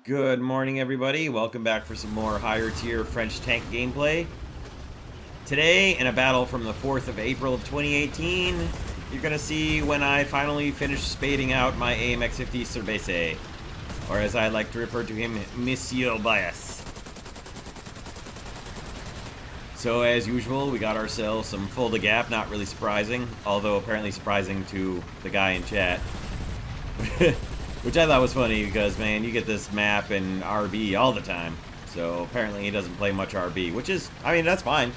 Good morning, everybody. Welcome back for some more higher tier French tank gameplay. Today, in a battle from the 4th of April of 2018, you're going to see when I finally finish spading out my AMX-50 Cervese, or as I like to refer to him, Monsieur Bias. So, as usual, we got ourselves some full to gap, not really surprising, although apparently surprising to the guy in chat. Which I thought was funny because, man, you get this map in RB all the time. So apparently he doesn't play much RB, which is, I mean, that's fine.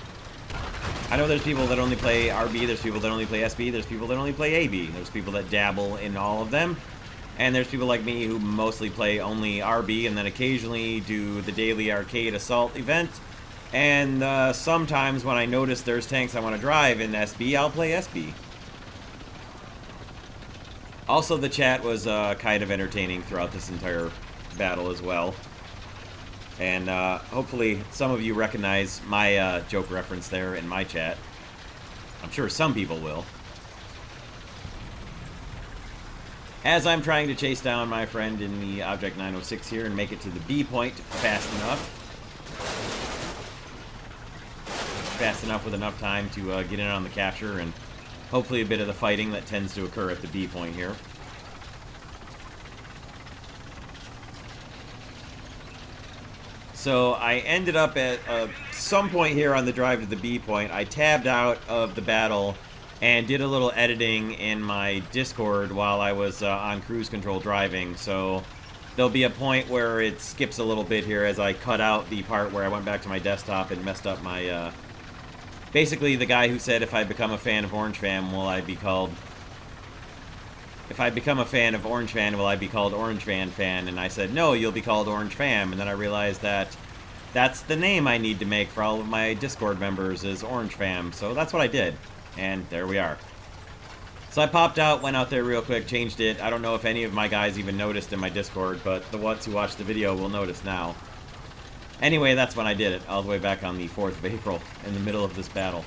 I know there's people that only play RB, there's people that only play SB, there's people that only play AB. There's people that dabble in all of them. And there's people like me who mostly play only RB and then occasionally do the daily arcade assault event. And sometimes when I notice there's tanks I want to drive in SB, I'll play SB. Also, the chat was kind of entertaining throughout this entire battle as well. And hopefully some of you recognize my joke reference there in my chat. I'm sure some people will. As I'm trying to chase down my friend in the Object 906 here and make it to the B point fast enough. Fast enough with enough time to get in on the capture and hopefully a bit of the fighting that tends to occur at the B point here. So I ended up at some point here on the drive to the B point. I tabbed out of the battle and did a little editing in my Discord while I was on cruise control driving. So there'll be a point where it skips a little bit here as I cut out the part where I went back to my desktop and messed up my... Basically, the guy who said, if I become a fan of Orange Fam, will I be called... If I become a fan of Orange Fan, will I be called Orange Fan Fan? And I said, no, you'll be called Orange Fam. And then I realized that that's the name I need to make for all of my Discord members is Orange Fam. So that's what I did. And there we are. So I popped out, went out there real quick, changed it. I don't know if any of my guys even noticed in my Discord, but the ones who watched the video will notice now. Anyway, that's when I did it, all the way back on the 4th of April, in the middle of this battle.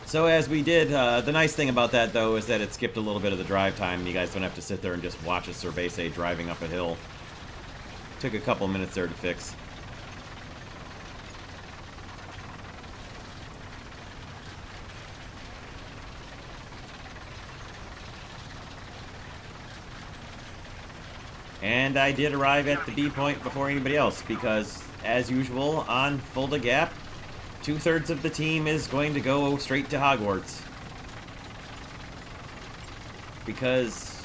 So as we did, the nice thing about that, though, is that it skipped a little bit of the drive time. You guys don't have to sit there and just watch a Cervese driving up a hill. Took a couple minutes there to fix. And I did arrive at the B point before anybody else, because, as usual, on full to gap, 2/3 of the team is going to go straight to Hogwarts. Because,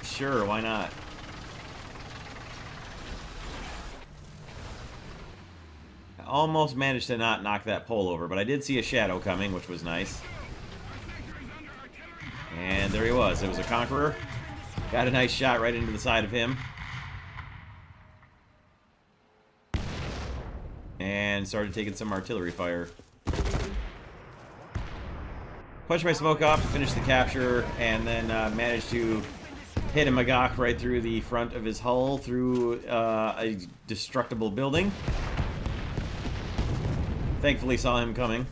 sure, why not? I almost managed to not knock that pole over, but I did see a shadow coming, which was nice. And there he was. It was a Conqueror. Got a nice shot right into the side of him. And started taking some artillery fire. Punched my smoke off to finish the capture, and then managed to hit a Magach right through the front of his hull through a destructible building. Thankfully saw him coming.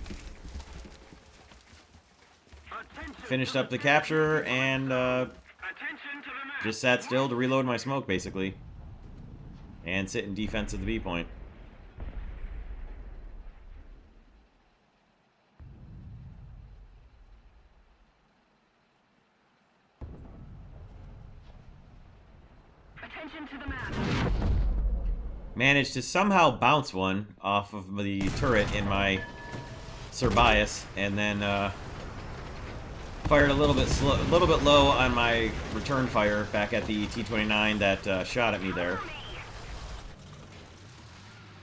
Finished up the capture and just sat still to reload my smoke, basically. And sit in defense of the B point. Attention to the map. Managed to somehow bounce one off of the turret in my Cervese, and then fired a little bit low on my return fire back at the T-29 that shot at me there.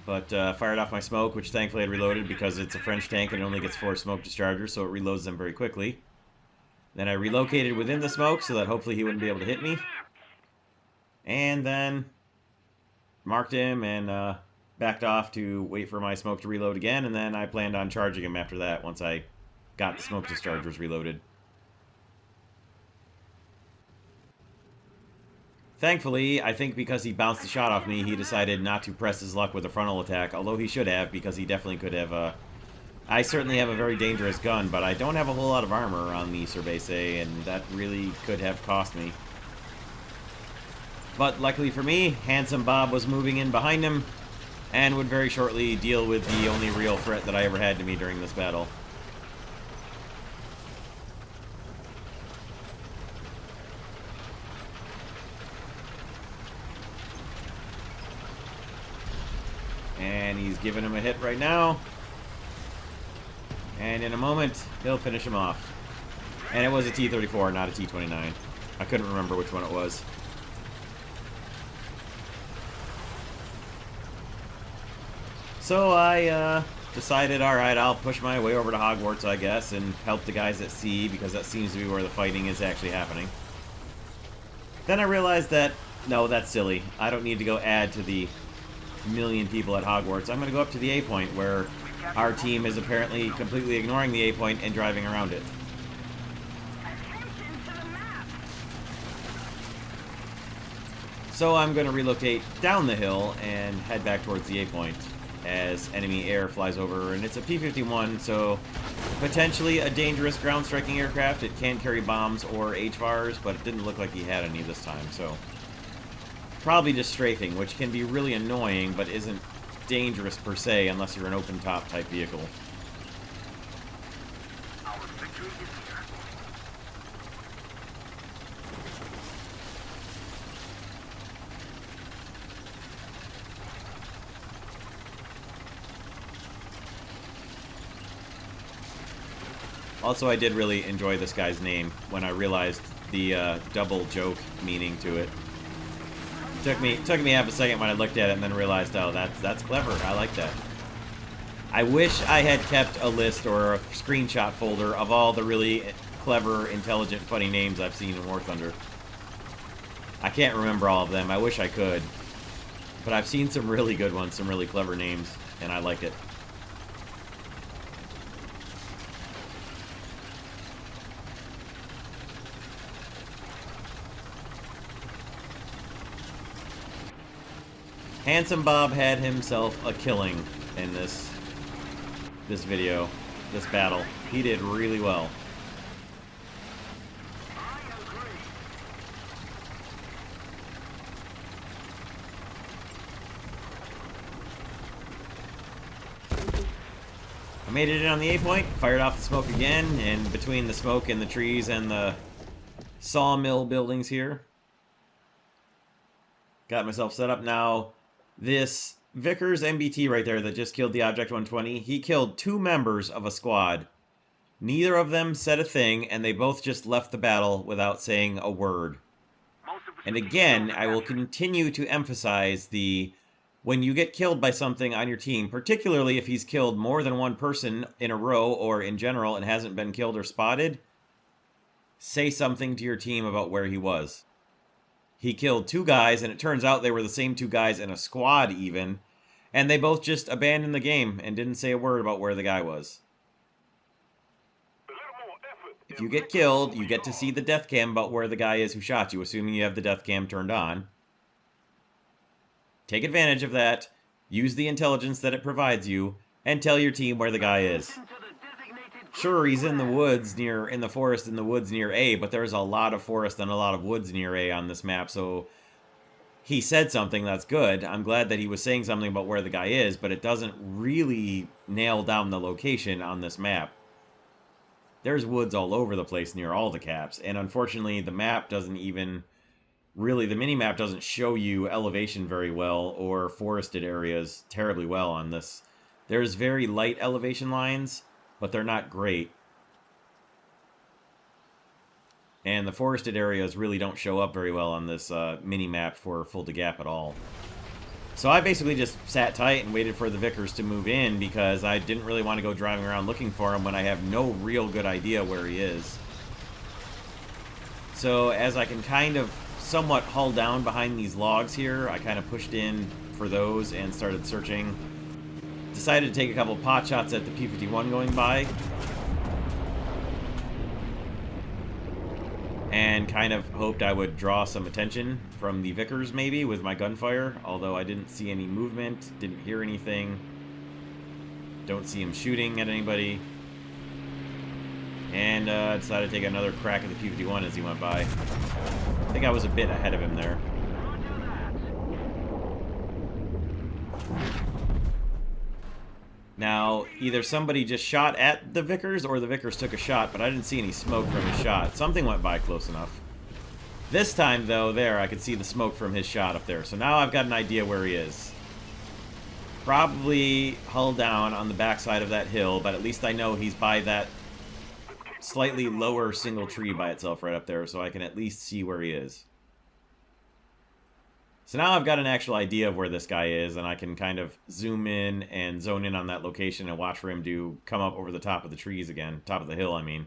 But fired off my smoke, which thankfully had reloaded because it's a French tank and it only gets 4 smoke dischargers, so it reloads them very quickly. Then I relocated within the smoke so that hopefully he wouldn't be able to hit me. And then marked him and backed off to wait for my smoke to reload again, and then I planned on charging him after that once I got the smoke dischargers reloaded. Thankfully, I think because he bounced the shot off me, he decided not to press his luck with a frontal attack, although he should have, because he definitely could have. I certainly have a very dangerous gun, but I don't have a whole lot of armor on the Cervese, and that really could have cost me. But luckily for me, Handsome Bob was moving in behind him and would very shortly deal with the only real threat that I ever had to me during this battle. And he's giving him a hit right now. And in a moment, he'll finish him off. And it was a T-34, not a T-29. I couldn't remember which one it was. So I decided, alright, I'll push my way over to Hogwarts, I guess, and help the guys at sea, because that seems to be where the fighting is actually happening. Then I realized that, no, that's silly. I don't need to go add to the million people at Hogwarts. I'm going to go up to the A point, where our team is apparently completely ignoring the A point and driving around it. So I'm going to relocate down the hill and head back towards the A point as enemy air flies over. And it's a P-51, so potentially a dangerous ground striking aircraft. It can carry bombs or HVARs, but it didn't look like he had any this time, so probably just strafing, which can be really annoying, but isn't dangerous per se unless you're an open top type vehicle. Also, I did really enjoy this guy's name when I realized the double joke meaning to it. Took me half a second when I looked at it and then realized, oh, that's clever. I like that. I wish I had kept a list or a screenshot folder of all the really clever, intelligent, funny names I've seen in War Thunder. I can't remember all of them. I wish I could. But I've seen some really good ones, some really clever names, and I like it. Handsome Bob had himself a killing in this video, this battle. He did really well. I made it in on the A point, fired off the smoke again, and between the smoke and the trees and the sawmill buildings here, got myself set up now. This Vickers MBT right there that just killed the Object 120, he killed 2 members of a squad. Neither of them said a thing, and they both just left the battle without saying a word. And again, I will continue to emphasize when you get killed by something on your team, particularly if he's killed more than one person in a row or in general and hasn't been killed or spotted, say something to your team about where he was. He killed 2 guys, and it turns out they were the same 2 guys in a squad even, and they both just abandoned the game and didn't say a word about where the guy was. If you get killed, you get to see the death cam about where the guy is who shot you, assuming you have the death cam turned on. Take advantage of that, use the intelligence that it provides you, and tell your team where the guy is. Sure, he's in the woods in the forest in the woods near A, but there's a lot of forest and a lot of woods near A on this map, so he said something, that's good. I'm glad that he was saying something about where the guy is, but it doesn't really nail down the location on this map. There's woods all over the place near all the caps, and unfortunately the map doesn't even really, the mini-map doesn't show you elevation very well or forested areas terribly well on this. There's very light elevation lines, but they're not great. And the forested areas really don't show up very well on this mini-map for Full to Gap at all. So I basically just sat tight and waited for the Vickers to move in because I didn't really want to go driving around looking for him when I have no real good idea where he is. So as I can kind of somewhat hull down behind these logs here, I kind of pushed in for those and started searching. Decided to take a couple pot shots at the P-51 going by. And kind of hoped I would draw some attention from the Vickers maybe with my gunfire, although I didn't see any movement, didn't hear anything. Don't see him shooting at anybody. And decided to take another crack at the P-51 as he went by. I think I was a bit ahead of him there. Now, either somebody just shot at the Vickers or the Vickers took a shot, but I didn't see any smoke from his shot. Something went by close enough. This time, though, I could see the smoke from his shot up there. So now I've got an idea where he is. Probably hull down on the backside of that hill, but at least I know he's by that slightly lower single tree by itself right up there, so I can at least see where he is. So now I've got an actual idea of where this guy is, and I can kind of zoom in and zone in on that location and watch for him to come up over the top of the trees again. Top of the hill, I mean.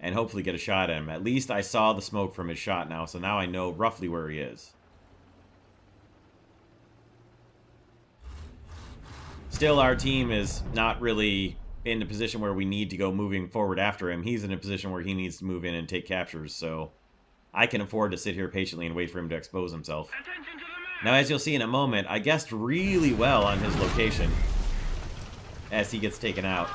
And hopefully get a shot at him. At least I saw the smoke from his shot now, so now I know roughly where he is. Still, our team is not really in a position where we need to go moving forward after him. He's in a position where he needs to move in and take captures, so I can afford to sit here patiently and wait for him to expose himself. Now, as you'll see in a moment, I guessed really well on his location as he gets taken out.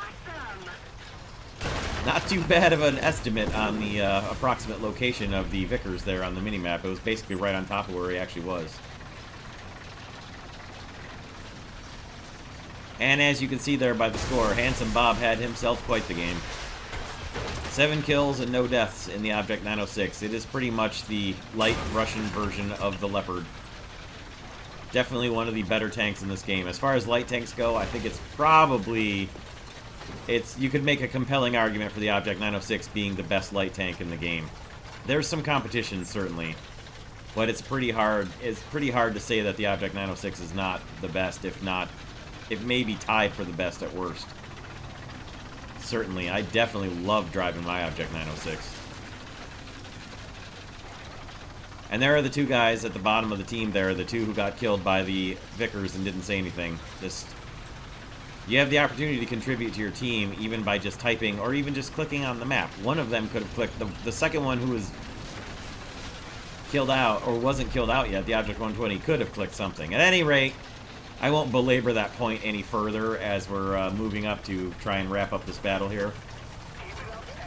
Not too bad of an estimate on the approximate location of the Vickers there on the minimap. It was basically right on top of where he actually was. And as you can see there by the score, Handsome Bob had himself quite the game. 7 kills and no deaths in the Object 906. It is pretty much the light Russian version of the Leopard. Definitely one of the better tanks in this game. As far as light tanks go, I think it's probably... you could make a compelling argument for the Object 906 being the best light tank in the game. There's some competition, certainly. But it's pretty hard to say that the Object 906 is not the best, if not... It may be tied for the best at worst. Certainly, I definitely love driving my Object 906. And there are the two guys at the bottom of the team there, the two who got killed by the Vickers and didn't say anything. You have the opportunity to contribute to your team even by just typing or even just clicking on the map. One of them could have clicked, the second one who was killed out, or wasn't killed out yet, the Object 120, could have clicked something. At any rate, I won't belabor that point any further as we're moving up to try and wrap up this battle here.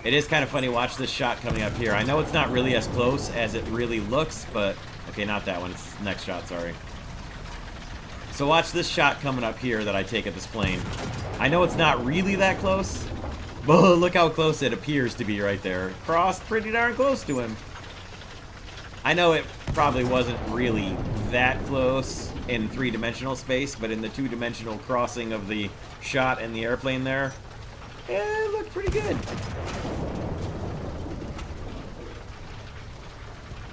It is kind of funny to watch this shot coming up here. I know it's not really as close as it really looks, but... Okay, not that one. It's the next shot, sorry. So watch this shot coming up here that I take at this plane. I know it's not really that close, but look how close it appears to be right there. Crossed pretty darn close to him. I know it probably wasn't really that close in three-dimensional space, but in the two-dimensional crossing of the shot and the airplane there, it looked pretty good.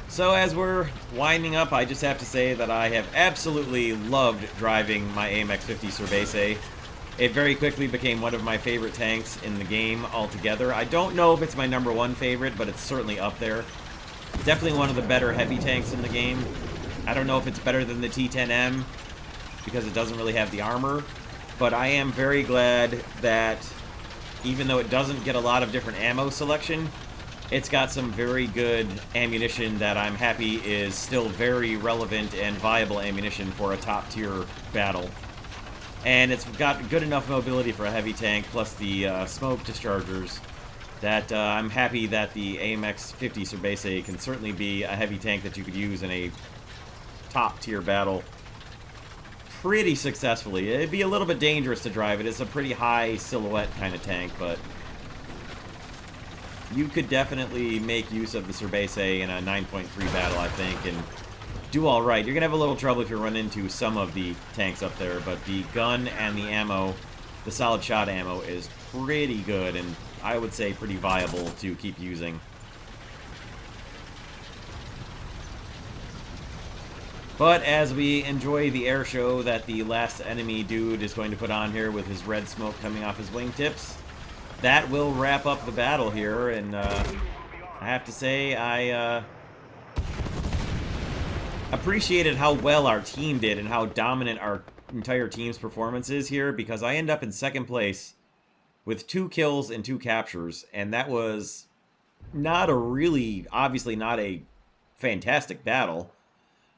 So as we're winding up, I just have to say that I have absolutely loved driving my AMX-50 Cervese. It very quickly became one of my favorite tanks in the game altogether. I don't know if it's my #1 favorite, but it's certainly up there. Definitely one of the better heavy tanks in the game. I don't know if it's better than the T10M, because it doesn't really have the armor, but I am very glad that even though it doesn't get a lot of different ammo selection, it's got some very good ammunition that I'm happy is still very relevant and viable ammunition for a top-tier battle. And it's got good enough mobility for a heavy tank, plus the smoke dischargers, that I'm happy that the AMX-50 Cervese can certainly be a heavy tank that you could use in a top-tier battle pretty successfully. It'd be a little bit dangerous to drive it. It's a pretty high silhouette kind of tank, but you could definitely make use of the Cervese in a 9.3 battle, I think, and do all right. You're going to have a little trouble if you run into some of the tanks up there, but the gun and the ammo, the solid shot ammo, is pretty good, and I would say pretty viable to keep using. But as we enjoy the air show that the last enemy dude is going to put on here with his red smoke coming off his wingtips, that will wrap up the battle here, and I have to say I appreciated how well our team did and how dominant our entire team's performance is here, because I end up in second place with 2 kills and 2 captures, and that was not a really, obviously not a fantastic battle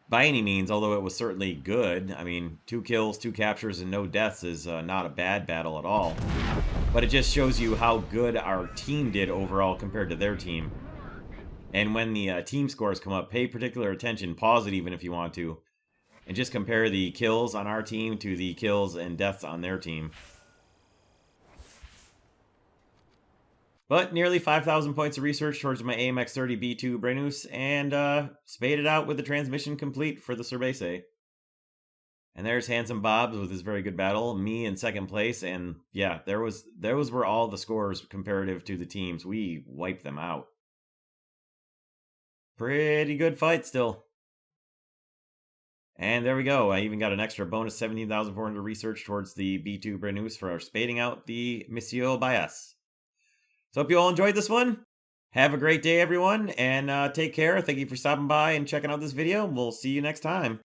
by any means, although it was certainly good. I mean, 2 kills, 2 captures, and no deaths is not a bad battle at all. But it just shows you how good our team did overall compared to their team. And when the team scores come up, pay particular attention, pause it even if you want to, and just compare the kills on our team to the kills and deaths on their team. But nearly 5,000 points of research towards my AMX-30 B2 Brennus, and spaded out with the transmission complete for the Cerbasi. And there's Handsome Bobs with his very good battle, me in second place, and yeah, those were all the scores comparative to the teams. We wiped them out. Pretty good fight still. And there we go. I even got an extra bonus 17,400 research towards the B2 Brennus for spading out the Monsieur Bias. So hope you all enjoyed this one. Have a great day, everyone, and take care. Thank you for stopping by and checking out this video. We'll see you next time.